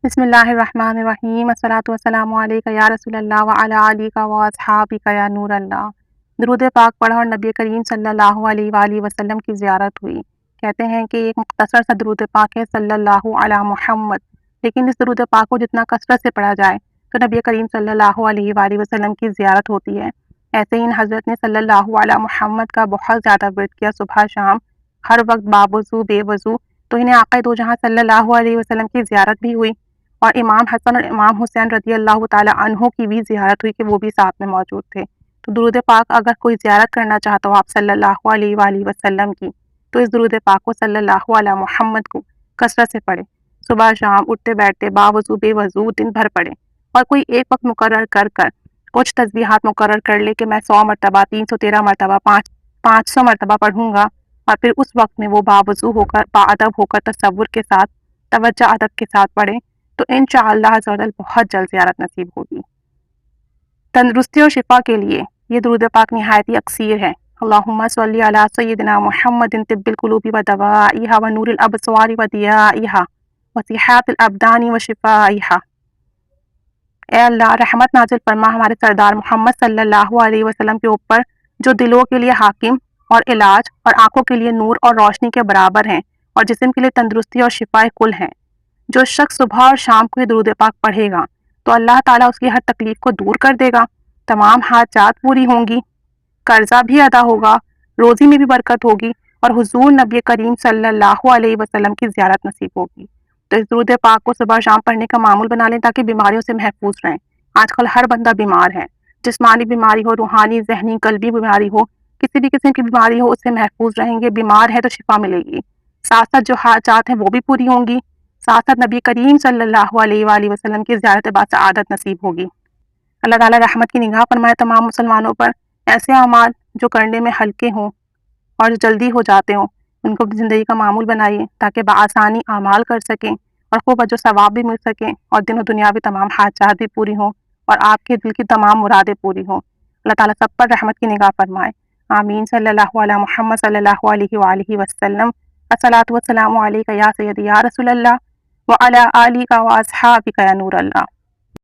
بسم اللہ الرحمن الرحیم، الصلاۃ والسلام علیک یا رسول اللہ وعلی آلک و اصحابک یا نور اللہ۔ درود پاک پڑھا اور نبی کریم صلی اللہ علیہ وآلہ وسلم کی زیارت ہوئی۔ کہتے ہیں کہ ایک مختصر سا درود پاک ہے صلی اللہ علی محمد، لیکن اس درود پاک کو جتنا کثرت سے پڑھا جائے تو نبی کریم صلی اللہ علیہ وآلہ وسلم کی زیارت ہوتی ہے۔ ایسے ہی ان حضرت نے صلی اللہ علی محمد کا بہت زیادہ ورد کیا، صبح شام، ہر وقت باوضو بے وضو، تو انہیں آقا دو جہاں صلی اللہ علیہ وسلم کی زیارت بھی ہوئی، اور امام حسن اور امام حسین رضی اللہ تعالی عنہ کی بھی زیارت ہوئی کہ وہ بھی ساتھ میں موجود تھے۔ تو درود پاک اگر کوئی زیارت کرنا چاہتا ہو آپ صلی اللہ علیہ وآلہ وسلم کی، تو اس درود پاک کو صلی اللہ علیہ محمد کو کثرت سے پڑھے، صبح شام، اٹھتے بیٹھتے، باوضو بے وضو، دن بھر پڑھے۔ اور کوئی ایک وقت مقرر کر کچھ تسبیحات مقرر کر لے کہ میں 100 مرتبہ، 313 مرتبہ، 500 مرتبہ پڑھوں گا، اور پھر اس وقت میں وہ باوضو ہو کر، باادب ہو کر، تصور کے ساتھ، توجہ ادب کے ساتھ پڑھے، تو انشاءاللہ عز و جل بہت جلد زیارت نصیب ہوگی۔ تندرستی اور شفا کے لیے یہ درود پاک نہایت ہی اکثیر ہے۔ اللہم صلی علی سیدنا محمد طب القلوب و دوائہا و نور الابصار و ضیائہا و صحات الابدان و شفائہا۔ اے اللہ، رحمت نازل فرما ہمارے سردار محمد صلی اللہ علیہ وسلم کے اوپر، جو دلوں کے لیے حاکم اور علاج، اور آنکھوں کے لیے نور اور روشنی کے برابر ہیں، اور جسم کے لیے تندرستی اور شفاء کل ہیں۔ جو شخص صبح اور شام کو یہ درود پاک پڑھے گا تو اللہ تعالیٰ اس کی ہر تکلیف کو دور کر دے گا، تمام حاجات پوری ہوں گی، قرضہ بھی ادا ہوگا، روزی میں بھی برکت ہوگی، اور حضور نبی کریم صلی اللہ علیہ وسلم کی زیارت نصیب ہوگی۔ تو اس درود پاک کو صبح شام پڑھنے کا معمول بنا لیں تاکہ بیماریوں سے محفوظ رہیں۔ آج کل ہر بندہ بیمار ہے، جسمانی بیماری ہو، روحانی، ذہنی، قلبی بیماری ہو، کسی بھی قسم کی بیماری ہو، اس سے محفوظ رہیں گے۔ بیمار ہے تو شفا ملے گی، ساتھ ساتھ جو حاجات ہیں وہ بھی پوری ہوں گی، ساتھ ساتھ نبی کریم صلی اللہ علیہ وآلہ وسلم کی زیارت بعد سعادت نصیب ہوگی۔ اللہ تعالیٰ رحمت کی نگاہ فرمائے تمام مسلمانوں پر۔ ایسے اعمال جو کرنے میں ہلکے ہوں اور جلدی ہو جاتے ہوں، ان کو اپنی زندگی کا معمول بنائیے تاکہ بآسانی اعمال کر سکیں اور خوب اجر و ثواب بھی مل سکیں، اور دین و دنیاوی تمام حاجات بھی پوری ہوں، اور آپ کے دل کی تمام مرادیں پوری ہوں۔ اللہ تعالیٰ سب پر رحمت کی نگاہ فرمائے، آمین۔ صلی اللہ علیہ محمد صلی اللہ علیہ وآلہ وسلم۔ الصلاۃ والسلام علیک یا سیدی یا رسول اللہ وعلی آلک و اصحابک یا نور اللہ۔